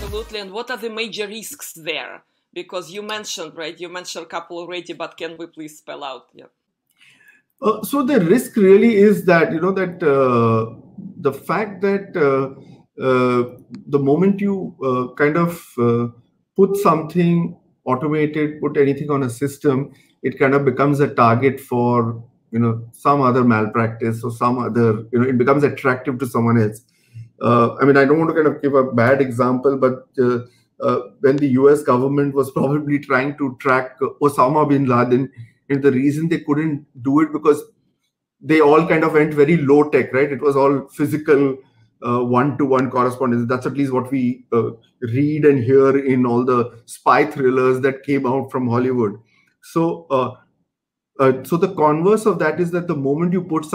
absolutely. And what are the major risks there? Because you mentioned, right? You mentioned a couple already, but can we please spell out? Yeah. So the risk really is that, the fact that the moment you put something automated, put anything on a system, it kind of becomes a target for, some other malpractice or some other, it becomes attractive to someone else. I mean, I don't want to kind of give a bad example, but when the US government was probably trying to track Osama bin Laden, and the reason they couldn't do it because they all kind of went very low tech, right? It was all physical, one-to-one correspondence. That's at least what we read and hear in all the spy thrillers that came out from Hollywood. So the converse of that is that the moment you put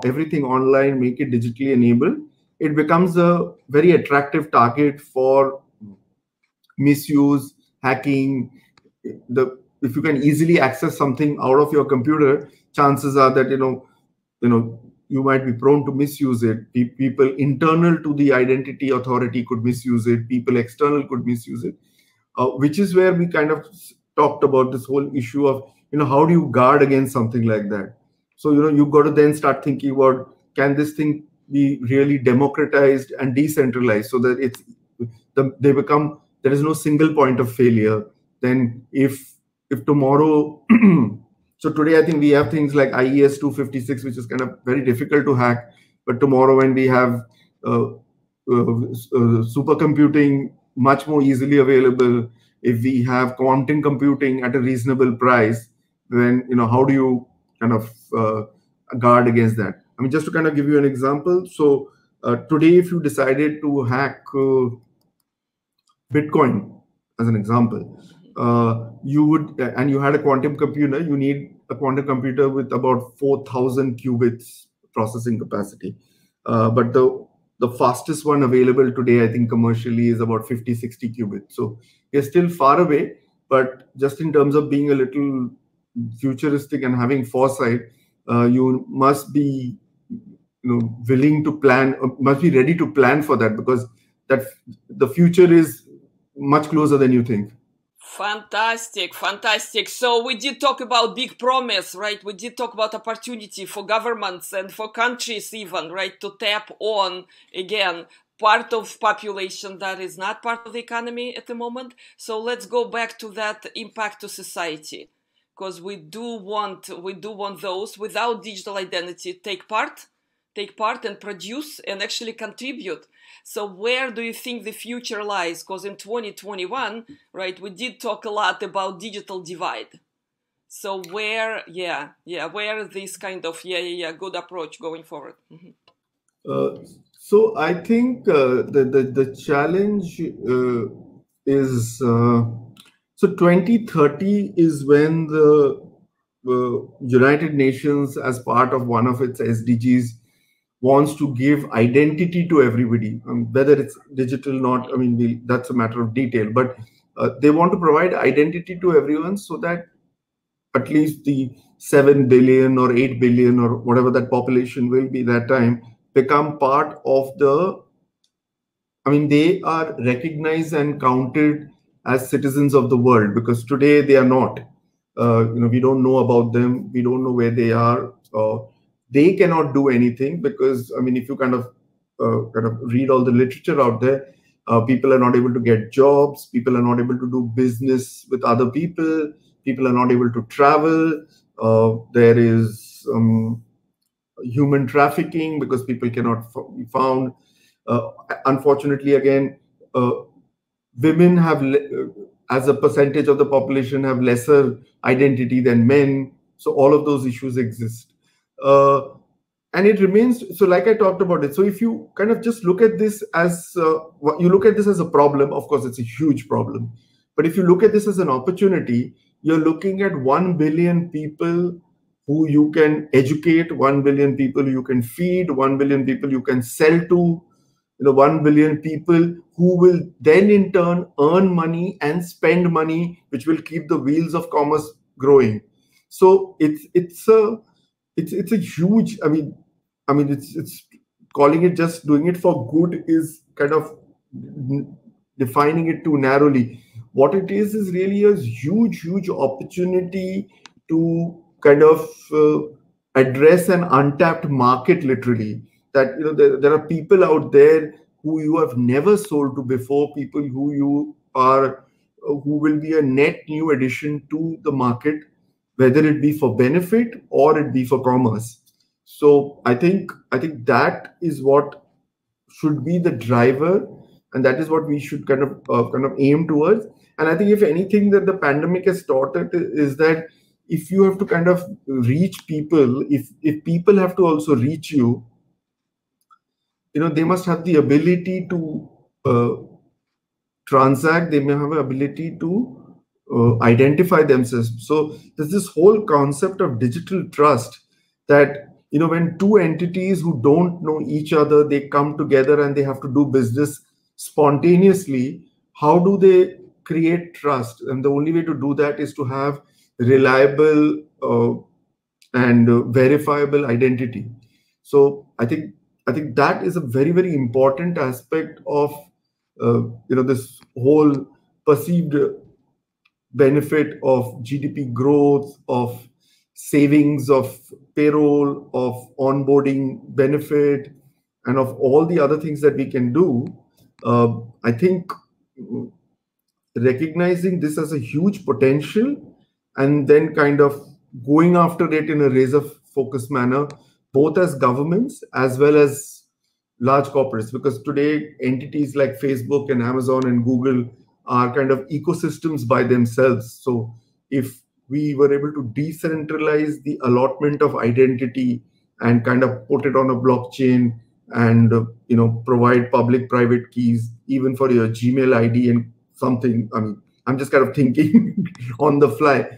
everything online, make it digitally enabled, it becomes a very attractive target for misuse, hacking. If you can easily access something out of your computer, chances are that you might be prone to misuse it. People internal to the identity authority could misuse it. People external could misuse it, which is where we kind of talked about this whole issue of how do you guard against something like that. So you've got to then start thinking about, can this thing be really democratized and decentralized so that there is no single point of failure. Then if tomorrow so today I think we have things like IES 256, which is kind of very difficult to hack, but tomorrow when we have supercomputing much more easily available, if we have quantum computing at a reasonable price, then how do you kind of guard against that? I mean, just to kind of give you an example, so today if you decided to hack Bitcoin as an example, you would, and you had a quantum computer, you need a quantum computer with about 4,000 qubits processing capacity. But the fastest one available today, I think commercially, is about 50, 60 qubits. So we're still far away, but just in terms of being a little futuristic and having foresight, you must be willing to plan, must be ready to plan for that, because the future is much closer than you think. Fantastic, fantastic. So we did talk about big promise, right? We did talk about opportunity for governments and for countries even, right? To tap on, again, part of population that is not part of the economy at the moment. So let's go back to that impact to society, because we do want those without digital identity take part and produce and actually contribute. So where do you think the future lies? Because in 2021, right, we did talk a lot about digital divide. So where this kind of good approach going forward? Mm-hmm. So I think the challenge is so 2030 is when the United Nations, as part of one of its SDGs, wants to give identity to everybody, whether it's digital or not. I mean, that's a matter of detail, but they want to provide identity to everyone so that at least the 7 billion or 8 billion or whatever that population will be that time become part of they are recognized and counted as citizens of the world, because today they are not. We don't know about them. We don't know where they are. They cannot do anything because, if you kind of read all the literature out there, people are not able to get jobs. People are not able to do business with other people. People are not able to travel. There is human trafficking because people cannot be found. Unfortunately, again, women have, as a percentage of the population, have lesser identity than men. So all of those issues exist. And it remains, so like I talked about it. So if you kind of just look at this as, you look at this as a problem, of course, it's a huge problem. But if you look at this as an opportunity, you're looking at 1 billion people who you can educate, 1 billion people you can feed, 1 billion people you can sell to, 1 billion people who will then in turn earn money and spend money, which will keep the wheels of commerce growing. So it's a huge, it's calling it just doing it for good is kind of defining it too narrowly. What it is really a huge opportunity to kind of address an untapped market, literally. That there are people out there who you have never sold to before, people who you are who will be a net new addition to the market, whether it be for benefit or it be for commerce. So I think that is what should be the driver, and that is what we should kind of aim towards. And I think if anything that the pandemic has taught it is that if you have to kind of reach people, if people have to also reach you, they must have the ability to uh, transact. They may have an ability to identify themselves. So there's this whole concept of digital trust, that when two entities who don't know each other, they come together and they have to do business spontaneously. How do they create trust? And the only way to do that is to have reliable and verifiable identity. So I think that is a very important aspect of this whole perceived benefit of GDP growth, of savings, of payroll, of onboarding benefit, and of all the other things that we can do. I think recognizing this as a huge potential and then kind of going after it in a razor focused manner, both as governments as well as large corporates, because today entities like Facebook and Amazon and Google are kind of ecosystems by themselves. So if we were able to decentralize the allotment of identity and kind of put it on a blockchain and provide public private keys even for your Gmail ID and something, I mean, I'm just kind of thinking on the fly.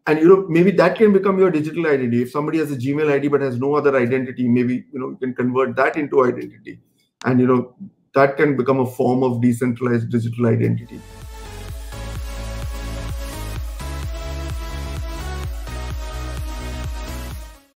And maybe that can become your digital identity. If somebody has a Gmail ID but has no other identity, maybe you can convert that into identity, and that can become a form of decentralized digital identity.